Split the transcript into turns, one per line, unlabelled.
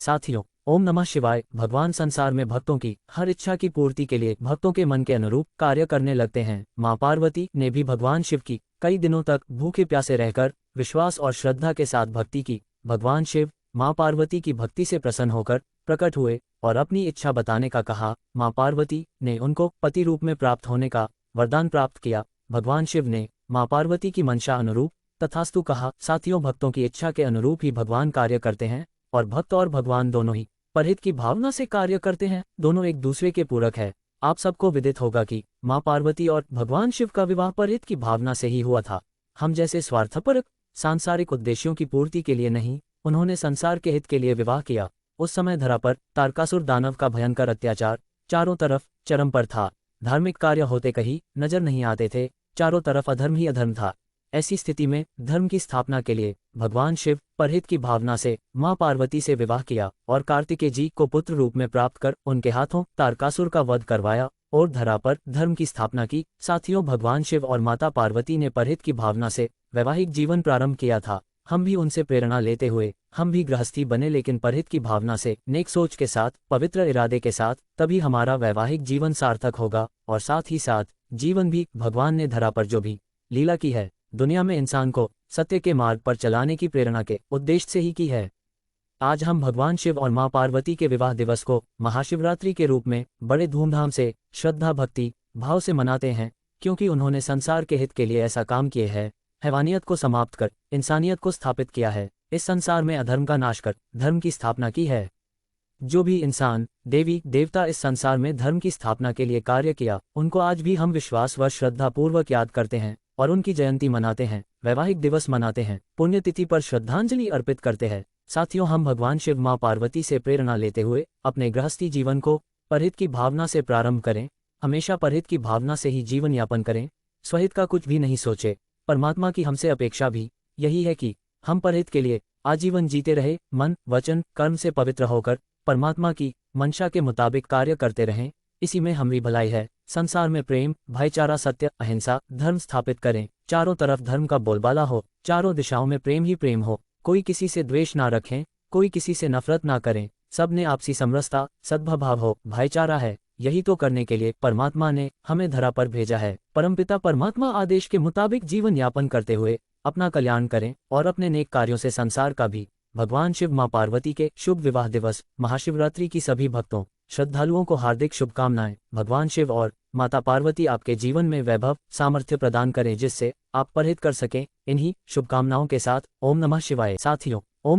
साथियों, ओम नमः शिवाय। भगवान संसार में भक्तों की हर इच्छा की पूर्ति के लिए भक्तों के मन के अनुरूप कार्य करने लगते हैं। मां पार्वती ने भी भगवान शिव की कई दिनों तक भूखे प्यासे रहकर विश्वास और श्रद्धा के साथ भक्ति की। भगवान शिव मां पार्वती की भक्ति से प्रसन्न होकर प्रकट हुए और अपनी इच्छा बताने का कहा। मां पार्वती ने उनको पति रूप में प्राप्त होने का वरदान प्राप्त किया। भगवान शिव ने मां पार्वती की मंशा अनुरूप तथास्तु कहा। साथियों, भक्तों की इच्छा के अनुरूप ही भगवान कार्य करते हैं और भक्त और भगवान दोनों ही परहित की भावना से कार्य करते हैं। दोनों एक दूसरे के पूरक है। आप सबको विदित होगा कि मां पार्वती और भगवान शिव का विवाह परहित की भावना से ही हुआ था। हम जैसे स्वार्थपरक सांसारिक उद्देश्यों की पूर्ति के लिए नहीं, उन्होंने संसार के हित के लिए विवाह किया। उस समय धरा पर तारकासुर दानव का भयंकर अत्याचार चारों तरफ चरम पर था। धार्मिक कार्य होते कहीं नजर नहीं आते थे, चारों तरफ अधर्म ही अधर्म था। ऐसी स्थिति में धर्म की स्थापना के लिए भगवान शिव परहित की भावना से मां पार्वती से विवाह किया और कार्तिकेय जी को पुत्र रूप में प्राप्त कर उनके हाथों तारकासुर का वध करवाया और धरा पर धर्म की स्थापना की। साथियों, भगवान शिव और माता पार्वती ने परहित की भावना से वैवाहिक जीवन प्रारंभ किया था। हम भी उनसे प्रेरणा लेते हुए हम भी गृहस्थी बने, लेकिन परहित की भावना से, नेक सोच के साथ, पवित्र इरादे के साथ। तभी हमारा वैवाहिक जीवन सार्थक होगा और साथ ही साथ जीवन भी। भगवान ने धरा पर जो भी लीला की है, दुनिया में इंसान को सत्य के मार्ग पर चलाने की प्रेरणा के उद्देश्य से ही की है। आज हम भगवान शिव और मां पार्वती के विवाह दिवस को महाशिवरात्रि के रूप में बड़े धूमधाम से श्रद्धा भक्ति भाव से मनाते हैं, क्योंकि उन्होंने संसार के हित के लिए ऐसा काम किए है। हैवानियत को समाप्त कर इंसानियत को स्थापित किया है। इस संसार में अधर्म का नाश कर धर्म की स्थापना की है। जो भी इंसान देवी देवता इस संसार में धर्म की स्थापना के लिए कार्य किया, उनको आज भी हम विश्वास व श्रद्धा पूर्वक याद करते हैं और उनकी जयंती मनाते हैं, वैवाहिक दिवस मनाते हैं, पुण्यतिथि पर श्रद्धांजलि अर्पित करते हैं। साथियों, हम भगवान शिव मां पार्वती से प्रेरणा लेते हुए अपने गृहस्थी जीवन को परहित की भावना से प्रारंभ करें। हमेशा परहित की भावना से ही जीवन यापन करें, स्वहित का कुछ भी नहीं सोचे। परमात्मा की हमसे अपेक्षा भी यही है कि हम परहित के लिए आजीवन जीते रहे, मन वचन कर्म से पवित्र होकर परमात्मा की मंशा के मुताबिक कार्य करते रहें। इसी में हमारी भलाई है। संसार में प्रेम, भाईचारा, सत्य, अहिंसा, धर्म स्थापित करें। चारों तरफ धर्म का बोलबाला हो, चारों दिशाओं में प्रेम ही प्रेम हो। कोई किसी से द्वेष ना रखें, कोई किसी से नफरत ना करें। सब ने आपसी समरसता, सद्भाव हो, भाईचारा है। यही तो करने के लिए परमात्मा ने हमें धरा पर भेजा है। परमपिता परमात्मा आदेश के मुताबिक जीवन यापन करते हुए अपना कल्याण करें और अपने नेक कार्यों से संसार का भी। भगवान शिव मां पार्वती के शुभ विवाह दिवस महाशिवरात्रि की सभी भक्तों श्रद्धालुओं को हार्दिक शुभकामनाएं। भगवान शिव और माता पार्वती आपके जीवन में वैभव सामर्थ्य प्रदान करें, जिससे आप परहित कर सकें। इन्हीं शुभकामनाओं के साथ ओम नमः शिवाय। साथियों,